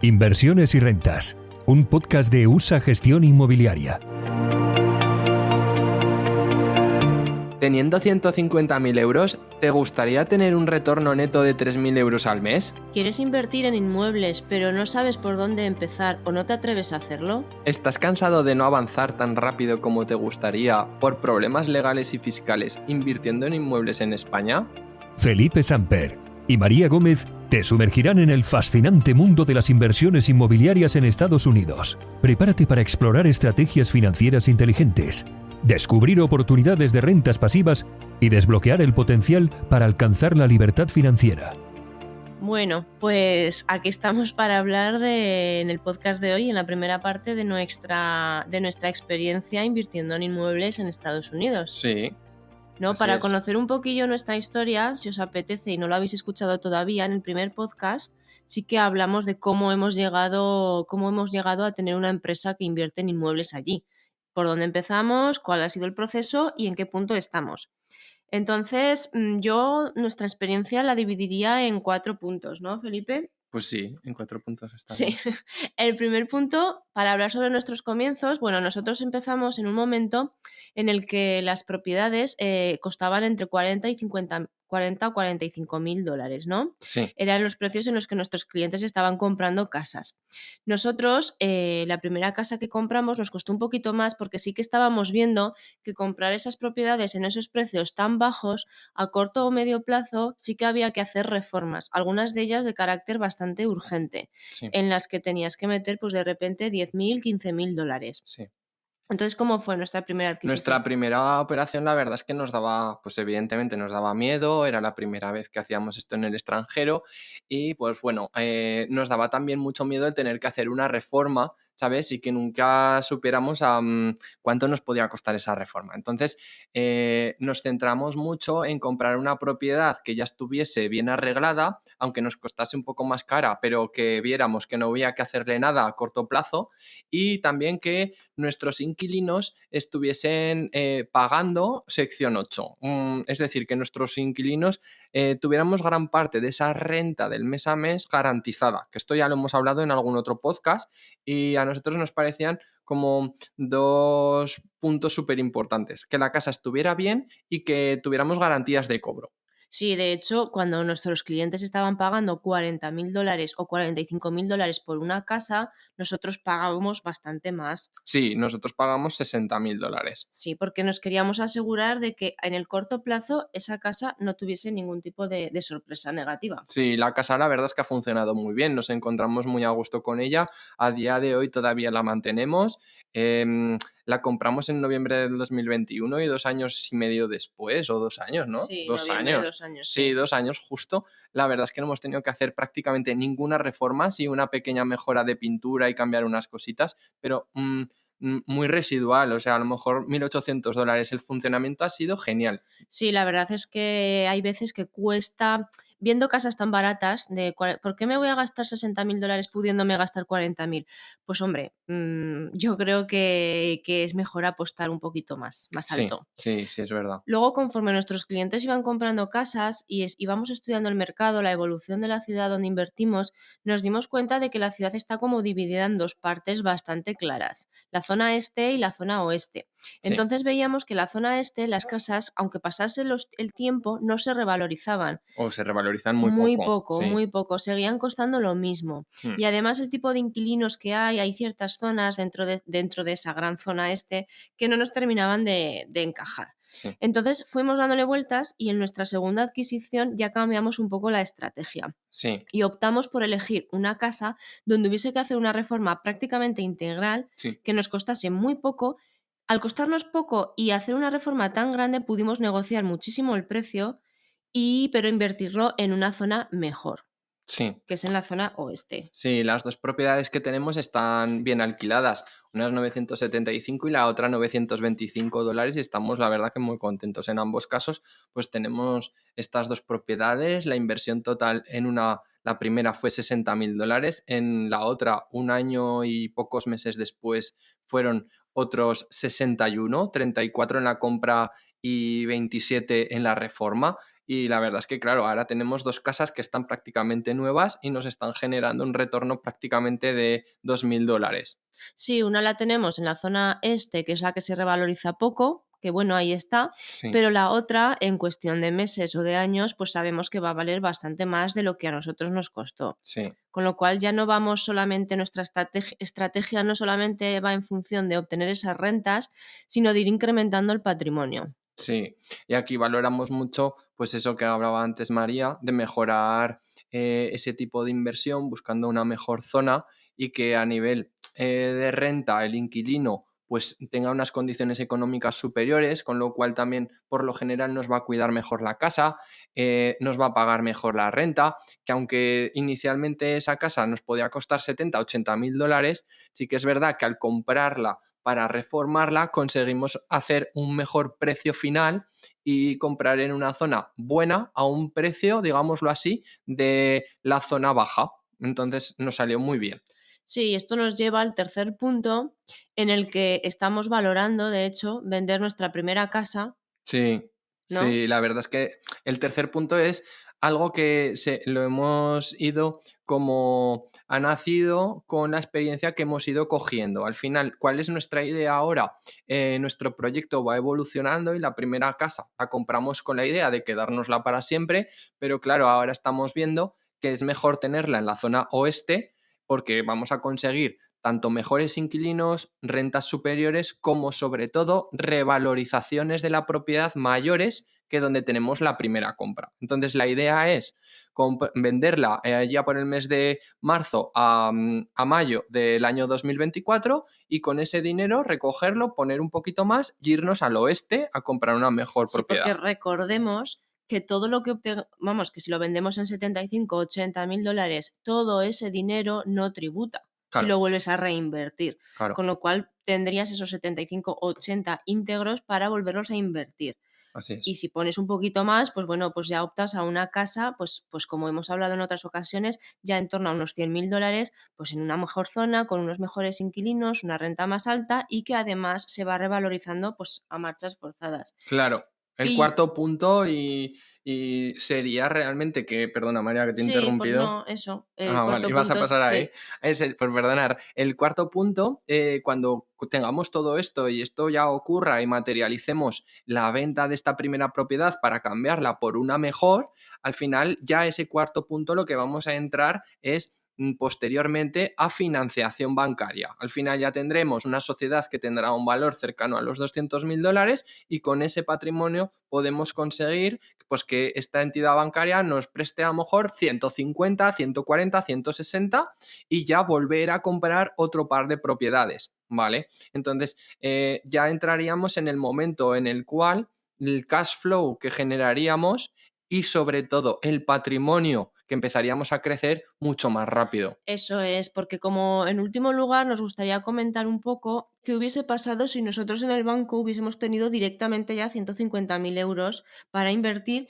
Inversiones y rentas, un podcast de USA Gestión Inmobiliaria. Teniendo 150.000 euros, ¿te gustaría tener un retorno neto de 3.000 euros al mes? ¿Quieres invertir en inmuebles, pero no sabes por dónde empezar o no te atreves a hacerlo? ¿Estás cansado de no avanzar tan rápido como te gustaría por problemas legales y fiscales invirtiendo en inmuebles en España? Felipe Samper y María Gómez te sumergirán en el fascinante mundo de las inversiones inmobiliarias en Estados Unidos. Prepárate para explorar estrategias financieras inteligentes, descubrir oportunidades de rentas pasivas y desbloquear el potencial para alcanzar la libertad financiera. Bueno, pues aquí estamos para hablar en el podcast de hoy, en la primera parte de nuestra experiencia invirtiendo en inmuebles en Estados Unidos. Sí. ¿No? Para conocer un poquillo nuestra historia, si os apetece y no lo habéis escuchado todavía, en el primer podcast sí que hablamos de cómo hemos llegado a tener una empresa que invierte en inmuebles allí. Por dónde empezamos, cuál ha sido el proceso y en qué punto estamos. Entonces, yo nuestra experiencia la dividiría en 4 puntos, ¿no, Felipe? Pues sí, en 4 puntos está Sí. bien. El primer punto, para hablar sobre nuestros comienzos, bueno, nosotros empezamos en un momento en el que las propiedades costaban entre 40 o 45.000 dólares, ¿no? Sí. Eran los precios en los que nuestros clientes estaban comprando casas. Nosotros, la primera casa que compramos nos costó un poquito más porque sí que estábamos viendo que comprar esas propiedades en esos precios tan bajos, a corto o medio plazo, sí que había que hacer reformas, algunas de ellas de carácter bastante urgente, Sí. en las que tenías que meter pues de repente 10.000, 15.000 dólares. Sí. Entonces, ¿cómo fue nuestra primera adquisición? Nuestra primera operación, la verdad es que nos daba, pues evidentemente nos daba miedo, era la primera vez que hacíamos esto en el extranjero y pues bueno, nos daba también mucho miedo el tener que hacer una reforma, ¿sabes? Y que nunca supiéramos cuánto nos podía costar esa reforma. Entonces, nos centramos mucho en comprar una propiedad que ya estuviese bien arreglada, aunque nos costase un poco más cara, pero que viéramos que no había que hacerle nada a corto plazo y también que nuestros inquilinos estuviesen pagando sección 8. Es decir, que nuestros inquilinos tuviéramos gran parte de esa renta del mes a mes garantizada, que esto ya lo hemos hablado en algún otro podcast y a nosotros nos parecían como 2 puntos súper importantes, que la casa estuviera bien y que tuviéramos garantías de cobro. Sí, de hecho, cuando nuestros clientes estaban pagando 40.000 dólares o 45.000 dólares por una casa, nosotros pagábamos bastante más. Sí, nosotros pagamos 60.000 dólares. Sí, porque nos queríamos asegurar de que en el corto plazo esa casa no tuviese ningún tipo de sorpresa negativa. Sí, la casa la verdad es que ha funcionado muy bien, nos encontramos muy a gusto con ella, a día de hoy todavía la mantenemos, la compramos en noviembre del 2021 y 2 años y medio después, o 2 años, ¿no? Sí, 2 noviembre de años. 2 años. Sí, 2 años justo. La verdad es que no hemos tenido que hacer prácticamente ninguna reforma, sí una pequeña mejora de pintura y cambiar unas cositas, pero muy residual, o sea, a lo mejor 1.800 dólares. El funcionamiento ha sido genial. Sí, la verdad es que hay veces que cuesta, viendo casas tan baratas, ¿por qué me voy a gastar 60.000 dólares pudiéndome gastar 40.000? Pues hombre, yo creo que es mejor apostar un poquito más Sí, alto. sí, sí, es verdad. Luego, conforme nuestros clientes iban comprando casas y íbamos estudiando el mercado, la evolución de la ciudad donde invertimos, nos dimos cuenta de que la ciudad está como dividida en 2 partes bastante claras, la zona este y la zona oeste. Sí. Entonces veíamos que la zona este, las casas, aunque pasase el tiempo, no se revalorizaban. O se revalorizan muy poco. Sí. Muy poco, seguían costando lo mismo. Y además el tipo de inquilinos que hay ciertas zonas dentro de esa gran zona este que no nos terminaban de encajar. Sí. Entonces fuimos dándole vueltas y en nuestra segunda adquisición ya cambiamos un poco la estrategia. Sí. Y optamos por elegir una casa donde hubiese que hacer una reforma prácticamente integral Sí. que nos costase muy poco. Al costarnos poco y hacer una reforma tan grande pudimos negociar muchísimo el precio, pero invertirlo en una zona mejor, Sí. que es en la zona oeste. Sí, las 2 propiedades que tenemos están bien alquiladas, una es 975 y la otra 925 dólares y estamos la verdad que muy contentos. En ambos casos pues tenemos estas 2 propiedades, la inversión total en la primera fue 60.000 dólares, en la otra 1 año y pocos meses después fueron otros 61, 34 en la compra y 27 en la reforma. Y la verdad es que, claro, ahora tenemos 2 casas que están prácticamente nuevas y nos están generando un retorno prácticamente de $2.000. Sí, una la tenemos en la zona este, que es la que se revaloriza poco, que bueno, ahí está, Sí, pero la otra, en cuestión de meses o de años, pues sabemos que va a valer bastante más de lo que a nosotros nos costó. sí. Con lo cual ya no vamos solamente, nuestra estrategia no solamente va en función de obtener esas rentas, sino de ir incrementando el patrimonio. Sí, y aquí valoramos mucho, pues eso que hablaba antes María, de mejorar ese tipo de inversión buscando una mejor zona y que a nivel de renta el inquilino pues tenga unas condiciones económicas superiores, con lo cual también por lo general nos va a cuidar mejor la casa, nos va a pagar mejor la renta, que aunque inicialmente esa casa nos podía costar 70, $80.000, sí que es verdad que al comprarla para reformarla conseguimos hacer un mejor precio final y comprar en una zona buena a un precio, digámoslo así, de la zona baja. Entonces nos salió muy bien. Sí, esto nos lleva al tercer punto en el que estamos valorando, de hecho, vender nuestra primera casa, Sí, ¿no? sí, la verdad es que el tercer punto es algo que lo hemos ido como ha nacido con la experiencia que hemos ido cogiendo. Al final, ¿cuál es nuestra idea ahora? Nuestro proyecto va evolucionando y la primera casa la compramos con la idea de quedárnosla para siempre, pero claro, ahora estamos viendo que es mejor tenerla en la zona oeste porque vamos a conseguir tanto mejores inquilinos, rentas superiores, como sobre todo revalorizaciones de la propiedad mayores que donde tenemos la primera compra. Entonces la idea es venderla ya por el mes de marzo a mayo del año 2024 y con ese dinero recogerlo, poner un poquito más y irnos al oeste a comprar una mejor Sí, porque propiedad. recordemos que todo lo que vamos, que si lo vendemos en 75 o 80.000 dólares, todo ese dinero no tributa si Claro, lo vuelves a reinvertir. claro, Con lo cual tendrías esos 75 o 80 íntegros para volverlos a invertir. así es. Y si pones un poquito más, pues bueno, pues ya optas a una casa, pues como hemos hablado en otras ocasiones, ya en torno a unos 100.000 dólares, pues en una mejor zona, con unos mejores inquilinos, una renta más alta y que además se va revalorizando pues a marchas forzadas. Claro, el Y cuarto punto y sería realmente que, perdona María que te he sí, pues interrumpido. no, eso, el Ah, vale, cuarto ibas a punto es, pasar ahí. sí, Por perdonar. El cuarto punto, cuando tengamos todo esto y esto ya ocurra y materialicemos la venta de esta primera propiedad para cambiarla por una mejor, al final ya ese cuarto punto lo que vamos a entrar es posteriormente a financiación bancaria. Al final ya tendremos una sociedad que tendrá un valor cercano a los $200.000 y con ese patrimonio podemos conseguir pues que esta entidad bancaria nos preste a lo mejor 150, 140, 160 y ya volver a comprar otro par de propiedades, ¿vale? Entonces ya entraríamos en el momento en el cual el cash flow que generaríamos y sobre todo el patrimonio que empezaríamos a crecer mucho más rápido. eso es, porque como en último lugar nos gustaría comentar un poco qué hubiese pasado si nosotros en el banco hubiésemos tenido directamente ya 150.000 euros para invertir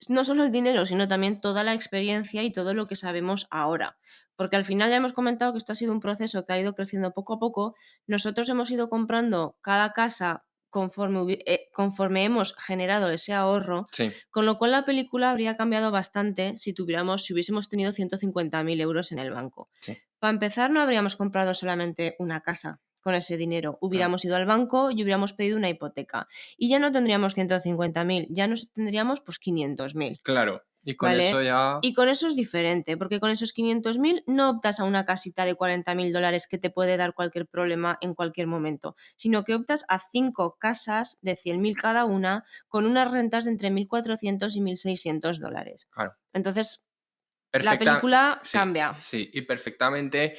no solo el dinero, sino también toda la experiencia y todo lo que sabemos ahora. Porque al final ya hemos comentado que esto ha sido un proceso que ha ido creciendo poco a poco. Nosotros hemos ido comprando cada casa conforme hemos generado ese ahorro, Sí, con lo cual la película habría cambiado bastante si hubiésemos tenido 150.000 euros en el banco. sí, Para empezar, no habríamos comprado solamente una casa con ese dinero. claro, Hubiéramos ido al banco y hubiéramos pedido una hipoteca. Y ya no tendríamos 150.000, ya nos tendríamos pues 500.000, claro. Y con eso ¿vale? ya. Y con eso es diferente, porque con esos 500.000 no optas a una casita de 40.000 dólares que te puede dar cualquier problema en cualquier momento, sino que optas a 5 casas de 100.000 cada una con unas rentas de entre 1.400 y 1.600 dólares. Claro. Entonces, la Perfecta, película sí, cambia. sí, y perfectamente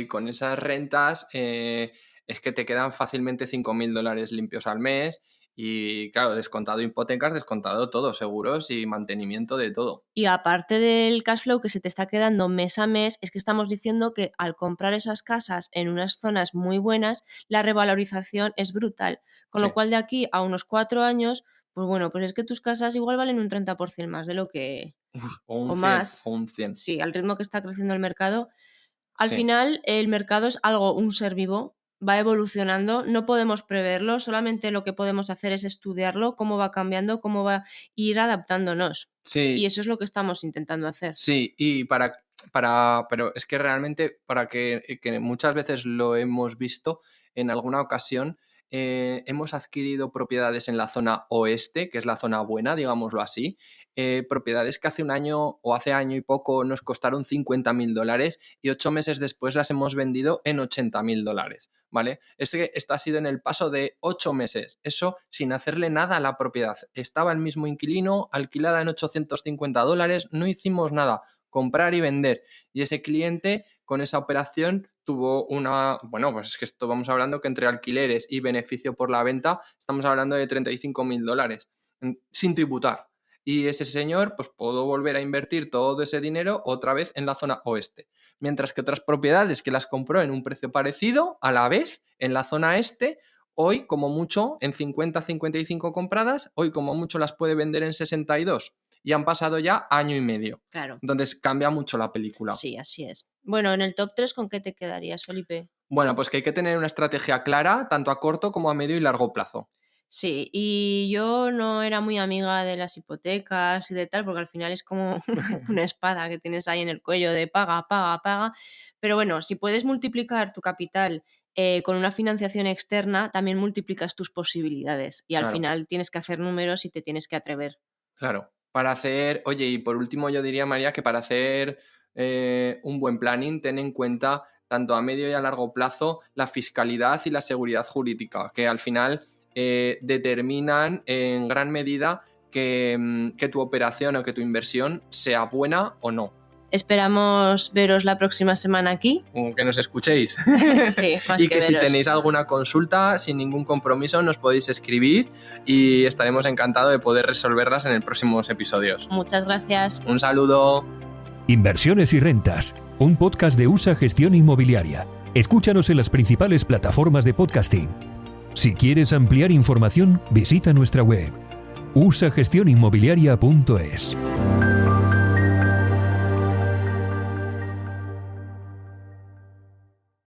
con esas rentas es que te quedan fácilmente $5.000 limpios al mes y claro, descontado hipotecas, descontado todo, seguros y mantenimiento de todo. Y aparte del cash flow que se te está quedando mes a mes, es que estamos diciendo que al comprar esas casas en unas zonas muy buenas, la revalorización es brutal. Con lo Sí, cual de aquí a unos 4 años, pues bueno, pues es que tus casas igual valen un 30% más de lo que... o un o 100 o más. un 100. Sí, al ritmo que está creciendo el mercado. Al Sí, final, el mercado es algo, un ser vivo, va evolucionando, no podemos preverlo, solamente lo que podemos hacer es estudiarlo, cómo va cambiando, cómo va a ir adaptándonos. Sí. Y eso es lo que estamos intentando hacer. Sí, y pero es que realmente para que muchas veces lo hemos visto en alguna ocasión, hemos adquirido propiedades en la zona oeste, que es la zona buena, digámoslo así, propiedades que hace un año o hace año y poco nos costaron $50.000 y 8 meses después las hemos vendido en $80.000, ¿vale? Esto ha sido en el paso de 8 meses, eso sin hacerle nada a la propiedad. Estaba el mismo inquilino, alquilada en $850, no hicimos nada, comprar y vender. Y ese cliente con esa operación tuvo pues es que esto vamos hablando que entre alquileres y beneficio por la venta estamos hablando de $35.000 sin tributar. Y ese señor pues pudo volver a invertir todo ese dinero otra vez en la zona oeste. Mientras que otras propiedades que las compró en un precio parecido, a la vez, en la zona este, hoy como mucho en 50-55 compradas, hoy como mucho las puede vender en 62. Y han pasado ya año y medio. Claro. Entonces cambia mucho la película. Sí, así es. Bueno, en el top 3, ¿con qué te quedarías, Felipe? Bueno, pues que hay que tener una estrategia clara, tanto a corto como a medio y largo plazo. Sí, y yo no era muy amiga de las hipotecas y de tal, porque al final es como una espada que tienes ahí en el cuello de paga, paga, paga. Pero bueno, si puedes multiplicar tu capital con una financiación externa, también multiplicas tus posibilidades. Y al final tienes que hacer números y te tienes que atrever. Claro. Para hacer, oye, y por último yo diría, María, que para hacer un buen planning, ten en cuenta tanto a medio y a largo plazo la fiscalidad y la seguridad jurídica, que al final determinan en gran medida que tu operación o que tu inversión sea buena o no. Esperamos veros la próxima semana aquí. Que nos escuchéis. Sí, más y que si veros. tenéis alguna consulta, sin ningún compromiso, nos podéis escribir y estaremos encantados de poder resolverlas en los próximos episodios. Muchas gracias. Un saludo. Inversiones y rentas, un podcast de USA Gestión Inmobiliaria. Escúchanos en las principales plataformas de podcasting. Si quieres ampliar información, visita nuestra web usagestioninmobiliaria.es.